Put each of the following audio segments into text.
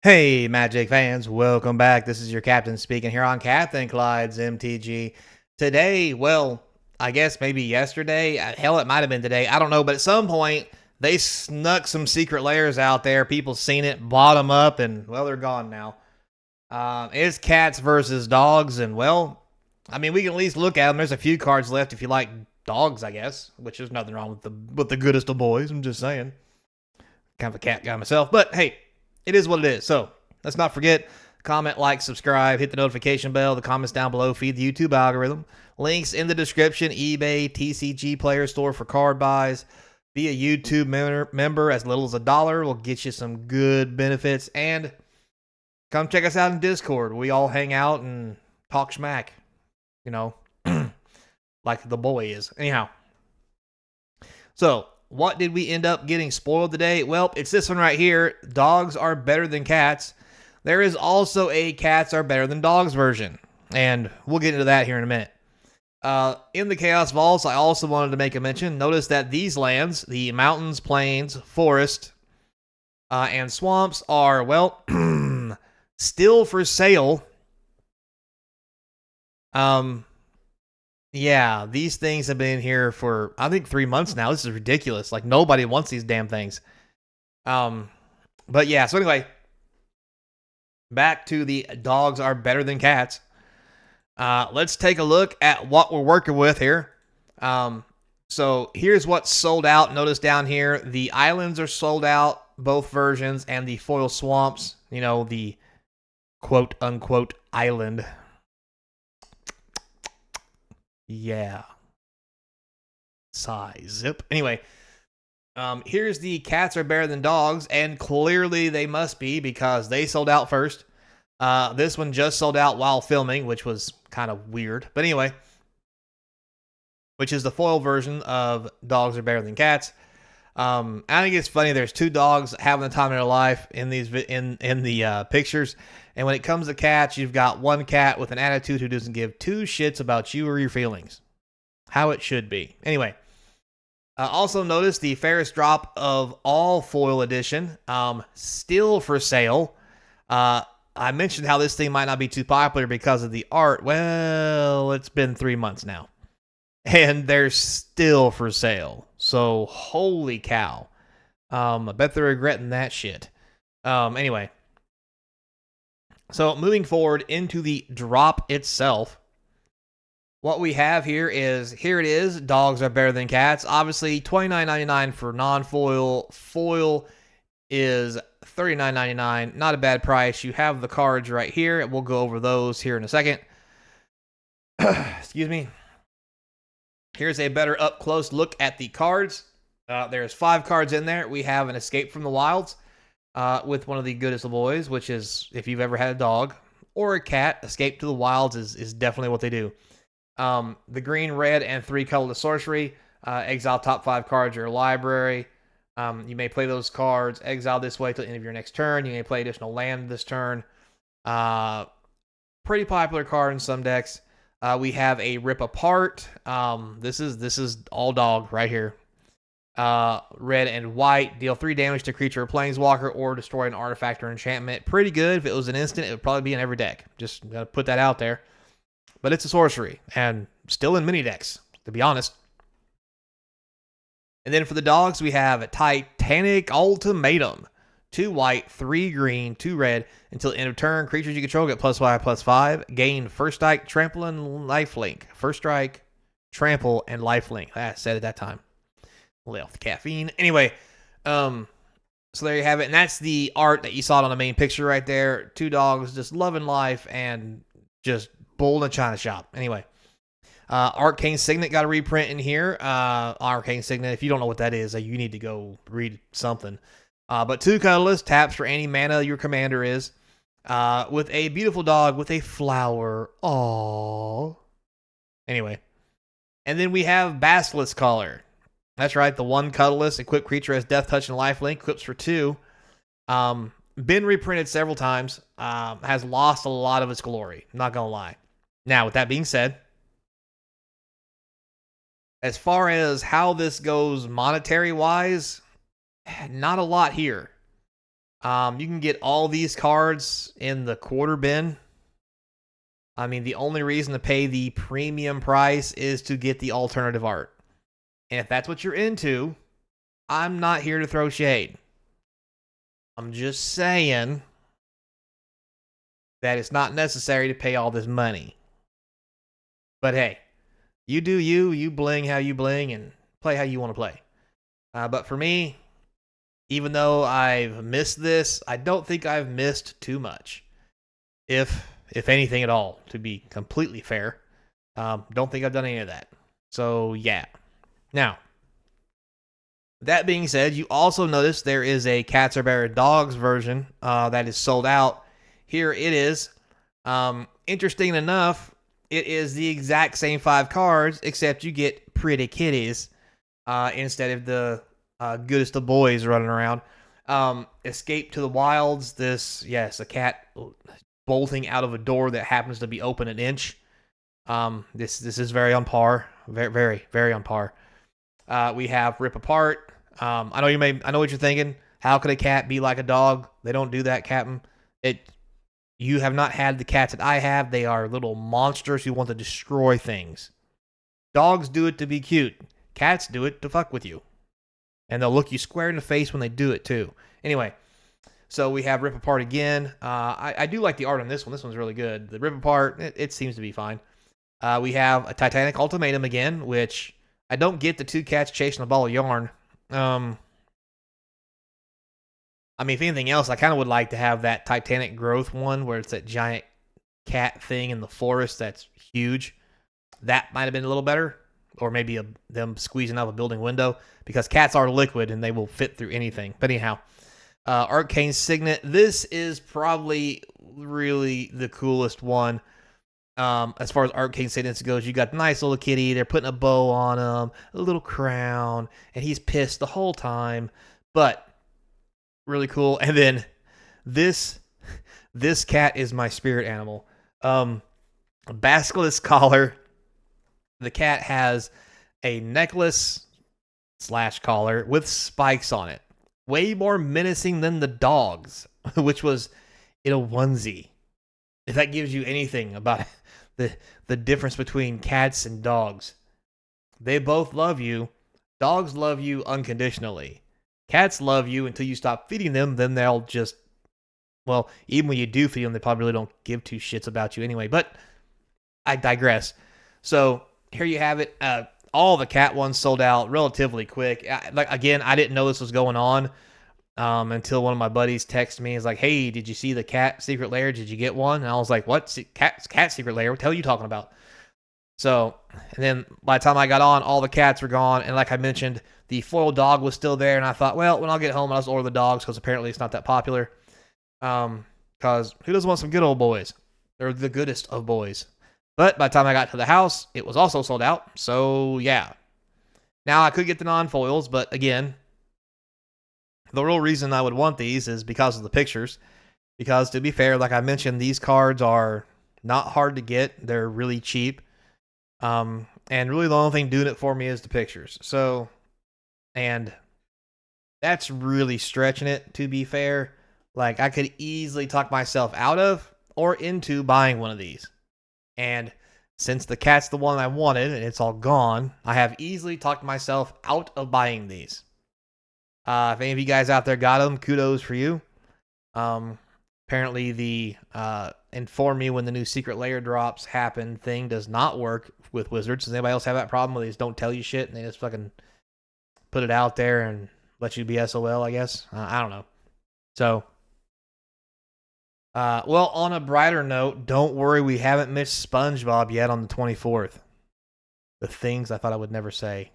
Hey, Magic fans, welcome back. This is your captain speaking here on Capnclydes MTG. Today, well, I guess maybe yesterday, hell, it might have been today, I don't know, but at some point, they snuck some secret layers out there. People seen it, bought them up, and, well, they're gone now. It's cats versus dogs, and, well, I mean, we can at least look at them. There's a few cards left if you like dogs, I guess, which is nothing wrong with the goodest of boys, I'm just saying. Kind of a cat guy myself, but hey, it is what it is. So let's not forget, comment, like, subscribe, hit the notification bell. The comments down below feed the YouTube algorithm. Links in the description. eBay, TCG Player Store for card buys. Be a YouTube member as little as $1 will get you some good benefits. And come check us out in Discord. We all hang out and talk schmack, you know, like the boy is. Anyhow, so what did we end up getting spoiled today? Well, it's this one right here. Dogs are better than cats. There is also a cats are better than dogs version, and we'll get into that here in a minute. In the Chaos Vaults, I also wanted to make a mention. Notice that these lands, the mountains, plains, forest, and swamps are, well, still for sale. Yeah, these things have been here for, I think, 3 months now. This is ridiculous. Like, nobody wants these damn things. But yeah, so anyway, back to the dogs are better than cats. Let's take a look at what we're working with here. So here's what's sold out. Notice down here, the islands are sold out, both versions, and the foil swamps, you know, the quote-unquote island. Yeah. Size. Zip. Anyway, here's the cats are better than dogs, and clearly they must be because they sold out first. This one just sold out while filming, which was kind of weird. But anyway, which is the foil version of dogs are better than cats. I think it's funny. There's two dogs having the time of their life in these in the pictures, and when it comes to cats, you've got one cat with an attitude who doesn't give two shits about you or your feelings. How it should be. Anyway, also notice the fairest drop of all foil edition, still for sale. I mentioned how this thing might not be too popular because of the art. Well, it's been 3 months now, and they're still for sale. So, holy cow. I bet they're regretting that shit. Anyway. So, moving forward into the drop itself. What we have here it is. Dogs are better than cats. Obviously, $29.99 for non-foil. Foil is $39.99. Not a bad price. You have the cards right here. We'll go over those here in a second. Excuse me. Here's a better up-close look at the cards. There's 5 cards in there. We have an Escape from the Wilds with one of the goodest of boys, which is, if you've ever had a dog or a cat, Escape to the Wilds is definitely what they do. The green, red, and 3 colorless sorcery. Exile top 5 cards of your library. You may play those cards, exile this way till the end of your next turn. You may play additional land this turn. Pretty popular card in some decks. We have a Rip Apart. This is all dog right here. Red and white. Deal 3 damage to creature or planeswalker or destroy an artifact or enchantment. Pretty good. If it was an instant, it would probably be in every deck. Just gotta put that out there. But it's a sorcery and still in many decks, to be honest. And then for the dogs, we have Titanic Ultimatum. 2 white, 3 green, 2 red. Until end of turn, creatures you control get +5/+5. Gain first strike, trample, and lifelink. First strike, trample, and lifelink. I said at that time. Lay off the caffeine. Anyway, so there you have it. And that's the art that you saw on the main picture right there. 2 dogs just loving life and just bull in a china shop. Anyway. Arcane Signet got a reprint in here. Arcane Signet, if you don't know what that is, you need to go read something. But 2 colorless, taps for any mana your commander is. With a beautiful dog with a flower. Aww. Anyway. And then we have Basilisk Collar. That's right, the 1 colorless equipped creature has Death Touch and Lifelink, equips for 2. Been reprinted several times. Has lost a lot of its glory. Not gonna lie. Now, with that being said, as far as how this goes monetary-wise, not a lot here. You can get all these cards in the quarter bin. I mean, the only reason to pay the premium price is to get the alternative art. And if that's what you're into, I'm not here to throw shade. I'm just saying that it's not necessary to pay all this money. But hey, you do you, you bling how you bling, and play how you want to play. But for me, even though I've missed this, I don't think I've missed too much. If anything at all, to be completely fair. Don't think I've done any of that. So, yeah. Now, that being said, you also notice there is a Cats Are Better Dogs version that is sold out. Here it is. Interesting enough, it is the exact same 5 cards, except you get pretty kitties instead of the goodest of boys running around. Escape to the Wilds. A cat bolting out of a door that happens to be open an inch. This is very on par. Very, very, very on par. We have Rip Apart. I know what you're thinking. How could a cat be like a dog? They don't do that, Captain. You have not had the cats that I have. They are little monsters who want to destroy things. Dogs do it to be cute. Cats do it to fuck with you. And they'll look you square in the face when they do it, too. Anyway, so we have Rip Apart again. I do like the art on this one. This one's really good. The Rip Apart, it seems to be fine. We have a Titanic Ultimatum again, which I don't get the 2 cats chasing a ball of yarn. I mean, if anything else, I kind of would like to have that Titanic Growth one where it's that giant cat thing in the forest that's huge. That might have been a little better. Or maybe them squeezing out a building window, because cats are liquid and they will fit through anything. But anyhow, Arcane Signet. This is probably really the coolest one. As far as Arcane Signets goes, you got the nice little kitty. They're putting a bow on him, a little crown, and he's pissed the whole time. But really cool. And then this cat is my spirit animal. A basilisk collar. The cat has a necklace / collar with spikes on it. Way more menacing than the dog's, which was in a onesie. If that gives you anything about the difference between cats and dogs. They both love you. Dogs love you unconditionally. Cats love you until you stop feeding them, then they'll just, well, even when you do feed them, they probably really don't give 2 shits about you anyway. But I digress. So here you have it. All the cat ones sold out relatively quick. Again, I didn't know this was going on until one of my buddies texted me. He's like, "Hey, did you see the cat secret lair? Did you get one?" And I was like, "What? Cat secret lair? What the hell are you talking about?" So, and then by the time I got on, all the cats were gone. And like I mentioned, the foil dog was still there. And I thought, well, when I'll get home, I'll just order the dogs, because apparently it's not that popular. Because who doesn't want some good old boys? They're the goodest of boys. But by the time I got to the house, it was also sold out. So, yeah. Now, I could get the non-foils, but again, the real reason I would want these is because of the pictures. Because, to be fair, like I mentioned, these cards are not hard to get. They're really cheap. And really the only thing doing it for me is the pictures. So, and that's really stretching it, to be fair. Like, I could easily talk myself out of or into buying one of these. And since the cat's the one I wanted and it's all gone, I have easily talked myself out of buying these. If any of you guys out there got them, kudos for you. Apparently the inform me when the new secret lair drops happen thing does not work with Wizards. Does anybody else have that problem where they just don't tell you shit and they just fucking put it out there and let you be SOL, I guess? I don't know. So, well, on a brighter note, don't worry, we haven't missed SpongeBob yet on the 24th. The things I thought I would never say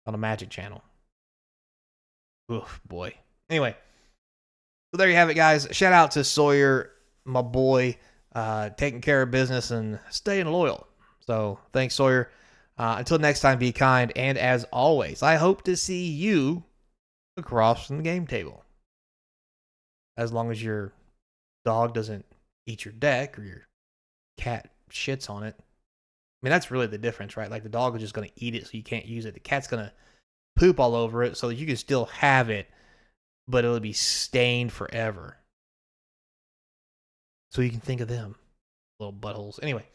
on a Magic channel. Oof, boy. Anyway, so there you have it, guys. Shout out to Sawyer, my boy, taking care of business and staying loyal. So, thanks, Sawyer. Until next time, be kind, and as always, I hope to see you across from the game table. As long as your dog doesn't eat your deck or your cat shits on it. I mean, that's really the difference, right? Like, the dog is just going to eat it so you can't use it. The cat's going to poop all over it so that you can still have it, but it'll be stained forever. So you can think of them, little buttholes. Anyway,